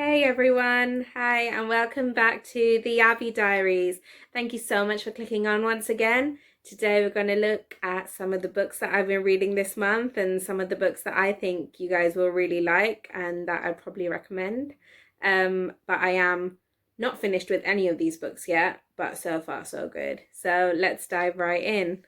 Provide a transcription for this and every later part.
Hey everyone, hi and welcome back to the Diaries. Thank you so much for clicking on once again. Today we're going to look at some of the books that I've been reading this month and some of the books that I think you guys will really like and that I'd probably recommend. But I am not finished with any of these books yet, but so far so good. So let's dive right in.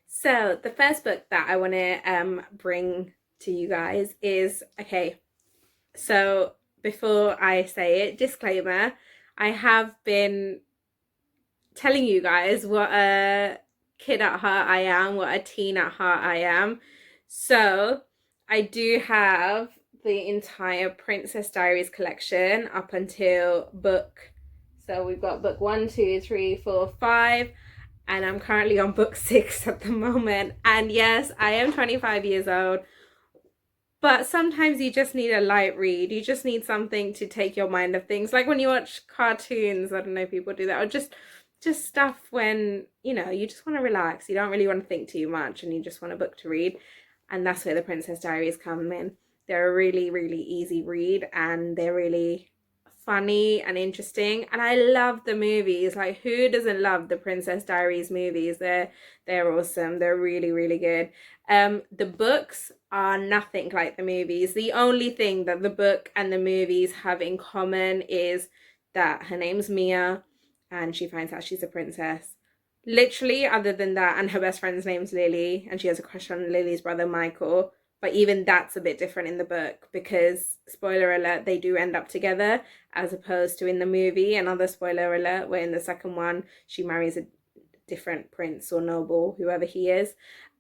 So the first book that I want to bring to you guys is, okay, so before I say it, disclaimer, I have been telling you guys what a kid at heart I am, what a teen at heart I am. So I do have the entire Princess Diaries collection up until book. So we've got book 1, 2, 3, 4, 5, and I'm currently on book 6 at the moment. And yes, I am 25 years old, but sometimes you just need a light read. You just need something to take your mind off things. Like when you watch cartoons, I don't know if people do that, or just stuff when, you just want to relax. You don't really want to think too much and you just want a book to read. And that's where the Princess Diaries come in. They're a really, really easy read and they're really funny and interesting, and I love the movies. Like, who doesn't love the Princess Diaries movies? They're awesome. They're really, really good. The books are nothing like the movies. The only thing that the book and the movies have in common is that her name's Mia and she finds out she's a princess. Literally, other than that, and her best friend's name's Lily and she has a crush on Lily's brother Michael. But even that's a bit different in the book because, spoiler alert, they do end up together, as opposed to in the movie. Another spoiler alert, where in the second one she marries a different prince or noble, whoever he is.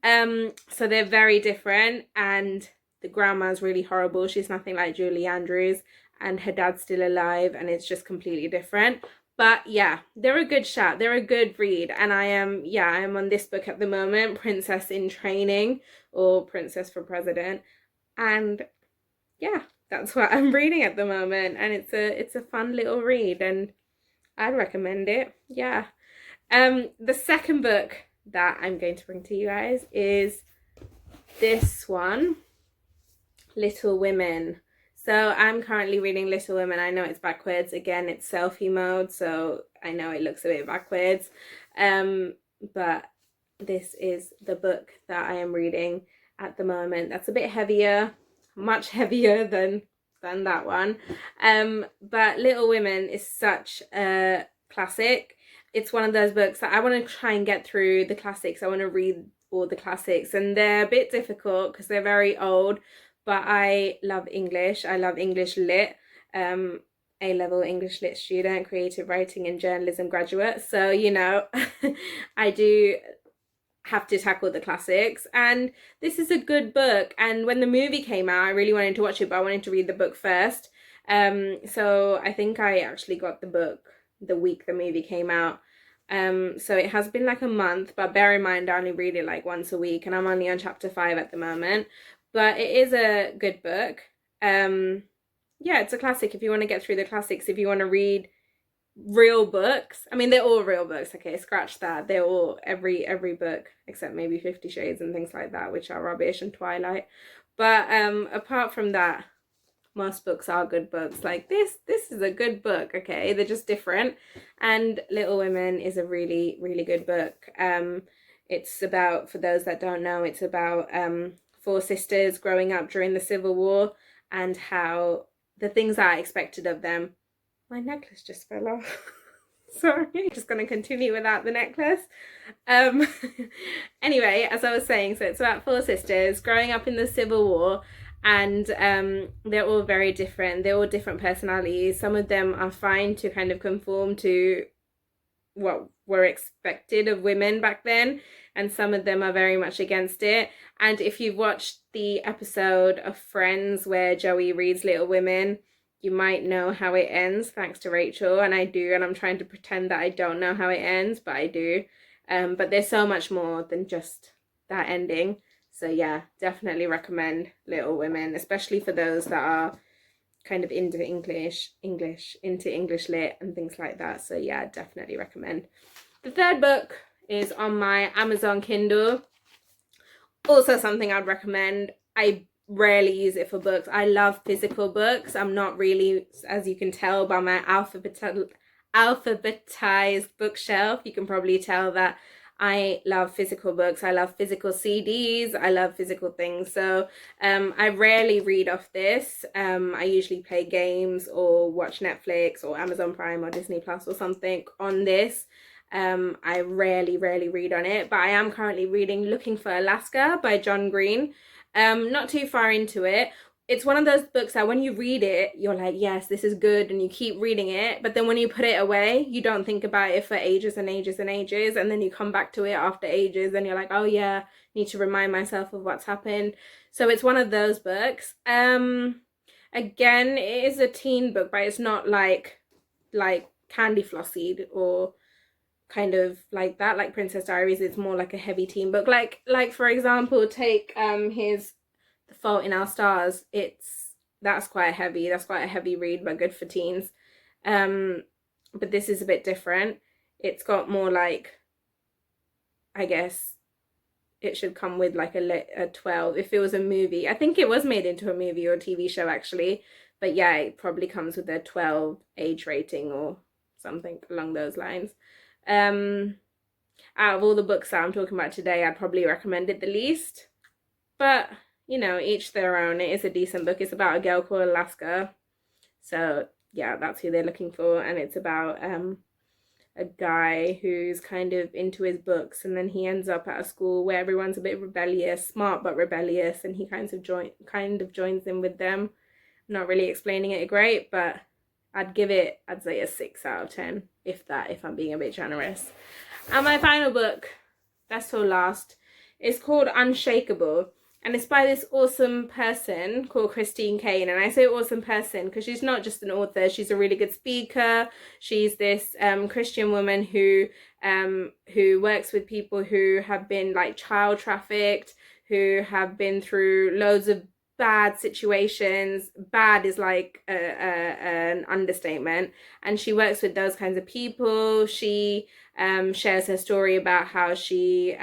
So they're very different, and the grandma's really horrible. She's nothing like Julie Andrews, and her dad's still alive, and it's just completely different. But yeah, they're a good shout. They're a good read. And I am on this book at the moment, Princess in Training, or Princess for President. And yeah, that's what I'm reading at the moment. And it's a fun little read and I'd recommend it. Yeah. The second book that I'm going to bring to you guys is this one, Little Women. So I'm currently reading Little Women. I know it's backwards. Again, it's selfie mode, so I know it looks a bit backwards. But this is the book that I am reading at the moment. That's a bit heavier, much heavier than that one. But Little Women is such a classic. It's one of those books that I want to try and get through the classics. I want to read all the classics, and they're a bit difficult because they're very old, but I love English. I love English lit. A-level English lit student, creative writing and journalism graduate. So, I do have to tackle the classics, and this is a good book. And when the movie came out, I really wanted to watch it, but I wanted to read the book first. So I think I actually got the book the week the movie came out. So it has been like a month, but bear in mind I only read it like once a week, and I'm only on chapter 5 at the moment. But it is a good book. Yeah, it's a classic if you want to get through the classics, if you want to read real books. I mean, they're all real books, okay, scratch that. They're all every book except maybe 50 Shades and things like that, which are rubbish, and Twilight. But apart from that, most books are good books. Like this is a good book, okay? They're just different. And Little Women is a really, really good book. It's about, for those that don't know, it's about 4 sisters growing up during the Civil War and how the things that I expected of them. My necklace just fell off. Sorry, just going to continue without the necklace. Anyway, as I was saying, so it's about 4 sisters growing up in the Civil War, and they're all very different. They're all different personalities. Some of them are fine to kind of conform to what were expected of women back then, and some of them are very much against it. And if you've watched the episode of Friends where Joey reads Little Women, you might know how it ends, thanks to Rachel, and I do, and I'm trying to pretend that I don't know how it ends, but I do. But there's so much more than just that ending. So yeah, definitely recommend Little Women, especially for those that are kind of into English lit and things like that. So yeah, definitely recommend. The third book is on my Amazon Kindle. Also something I'd recommend. I rarely use it for books. I love physical books. I'm not really, as you can tell by my alphabetized bookshelf, you can probably tell that I love physical books. I love physical CDs. I love physical things. So I rarely read off this. I usually play games or watch Netflix or Amazon Prime or Disney Plus or something on this. I rarely read on it, but I am currently reading Looking for Alaska by John Green. Not too far into it. It's one of those books that when you read it, you're like, yes, this is good, and you keep reading it. But then when you put it away, you don't think about it for ages and ages and ages. And then you come back to it after ages and you're like, oh yeah, need to remind myself of what's happened. So it's one of those books. Again, it is a teen book, but it's not like Candy Flossy or kind of like that, like Princess Diaries. It's more like a heavy teen book, like for example, take his The Fault in Our Stars. That's quite a heavy read, but good for teens. But this is a bit different. It's got more like, I guess it should come with like a 12 if it was a movie. I think it was made into a movie or a TV show actually, but yeah, it probably comes with a 12 age rating or something along those lines. Out of all the books that I'm talking about today, I'd probably recommend it the least. But, you know, each their own. It is a decent book. It's about a girl called Alaska. So, yeah, that's who they're looking for. And it's about a guy who's kind of into his books, and then he ends up at a school where everyone's a bit rebellious, smart but rebellious, and he kind of joins in with them. I'm not really explaining it great, but I'd say a 6 out of 10, if that, if I'm being a bit generous. And my final book, best for last, is called Unshakable. And it's by this awesome person called Christine Kane. And I say awesome person because she's not just an author. She's a really good speaker. She's this Christian woman who works with people who have been like child trafficked, who have been through loads of bad situations. Bad is like an understatement. And she works with those kinds of people. She shares her story about how she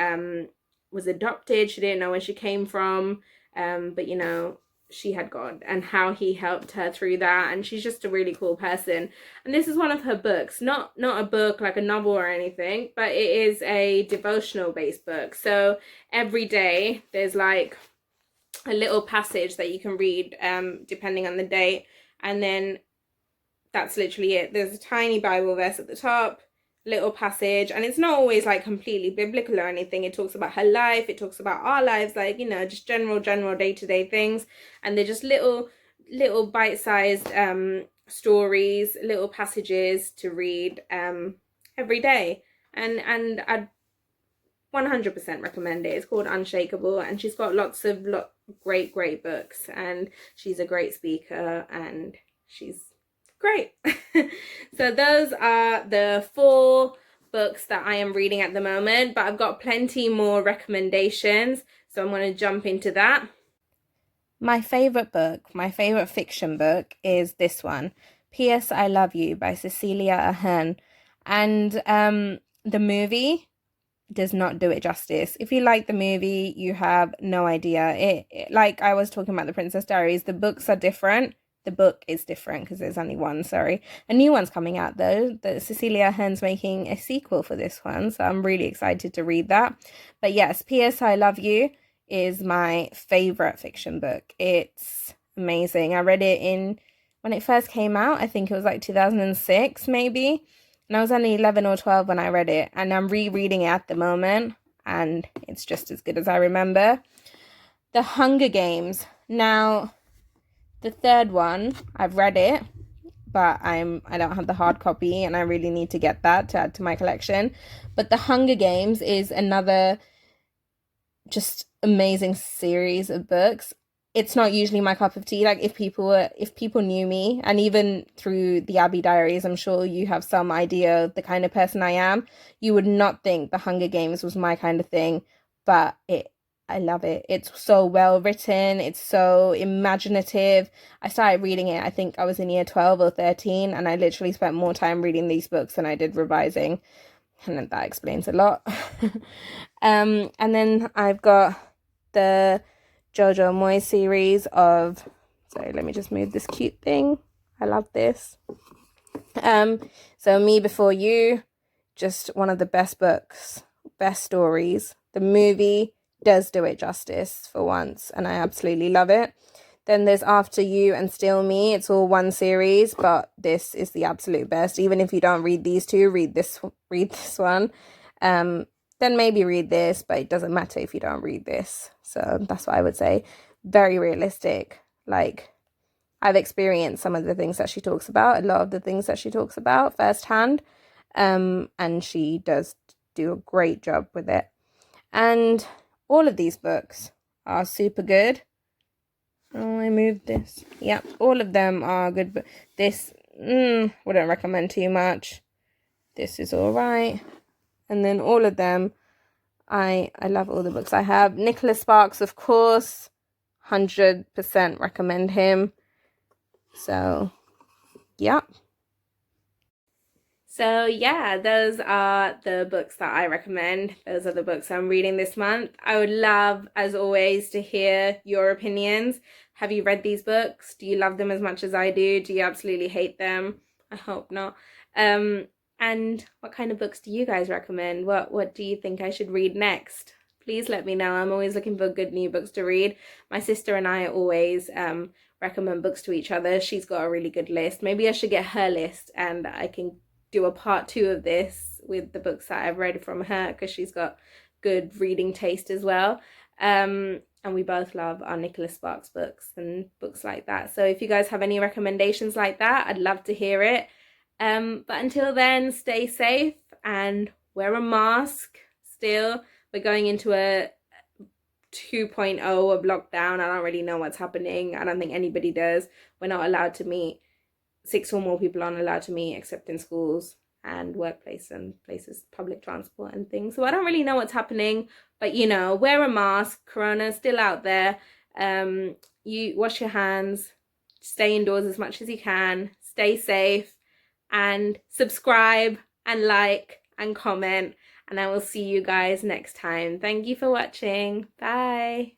was adopted. She didn't know where she came from, but you know, she had God and how he helped her through that. And she's just a really cool person. And this is one of her books, not a book like a novel or anything, but it is a devotional based book. So every day there's like a little passage that you can read depending on the date, and then that's literally it. There's a tiny Bible verse at the top, little passage, and it's not always like completely biblical or anything. It talks about her life, it talks about our lives, like, you know, just general day-to-day things, and they're just little bite-sized stories, little passages to read every day, and I'd 100% recommend it. It's called Unshakable, and she's got lots of great books, and she's a great speaker, and she's great. So those are the 4 books that I am reading at the moment, but I've got plenty more recommendations, so I'm going to jump into that. My favorite book, my favorite fiction book, is this one, P.S. I Love You by Cecilia Ahern. And the movie does not do it justice. If you like the movie, you have no idea. It like I was talking about the Princess Diaries, the books are different. The book is different because there's only one, sorry. A new one's coming out though. Cecilia Ahern's making a sequel for this one, so I'm really excited to read that. But yes, P.S. I Love You is my favorite fiction book. It's amazing. I read it when it first came out. I think it was like 2006 maybe. And I was only 11 or 12 when I read it. And I'm rereading it at the moment, and it's just as good as I remember. The Hunger Games. Now, the third one, I've read it, but I don't have the hard copy, and I really need to get that to add to my collection. But The Hunger Games is another just amazing series of books. It's not usually my cup of tea. Like if people knew me, and even through the Abbey Diaries, I'm sure you have some idea of the kind of person I am, you would not think The Hunger Games was my kind of thing, but I love it. It's so well written. It's so imaginative. I started reading it, I think I was in year 12 or 13, and I literally spent more time reading these books than I did revising. And that explains a lot. And then I've got the Jojo Moy series of, sorry, let me just move this cute thing. I love this. So Me Before You, just one of the best books, best stories. The movie does do it justice for once, and I absolutely love it. Then there's After You and Still Me. It's all one series, but this is the absolute best. Even if you don't read these two, read this one. Then maybe read this, but it doesn't matter if you don't read this. So that's what I would say. Very realistic. Like, I've experienced some of the things that she talks about, a lot of the things that she talks about firsthand. And she does do a great job with it. And all of these books are super good. Oh, I moved this. Yep, all of them are good, but this wouldn't recommend too much. This is all right. And then all of them, I love all the books I have. Nicholas Sparks, of course, 100% recommend him. So, yeah. So yeah, those are the books that I recommend. Those are the books I'm reading this month. I would love, as always, to hear your opinions. Have you read these books? Do you love them as much as I do? Do you absolutely hate them? I hope not. And what kind of books do you guys recommend? What do you think I should read next? Please let me know. I'm always looking for good new books to read. My sister and I always recommend books to each other. She's got a really good list. Maybe I should get her list and I can do a part 2 of this with the books that I've read from her, because she's got good reading taste as well. And we both love our Nicholas Sparks books and books like that. So if you guys have any recommendations like that, I'd love to hear it. But until then, stay safe and wear a mask. Still, we're going into a 2.0 of lockdown. I don't really know what's happening. I don't think anybody does. We're not allowed to meet. 6 or more people aren't allowed to meet except in schools and workplace and places, public transport and things. So I don't really know what's happening, but you know, wear a mask. Corona's still out there. You wash your hands, stay indoors as much as you can, stay safe, and subscribe and like and comment, and I will see you guys next time. Thank you for watching. Bye.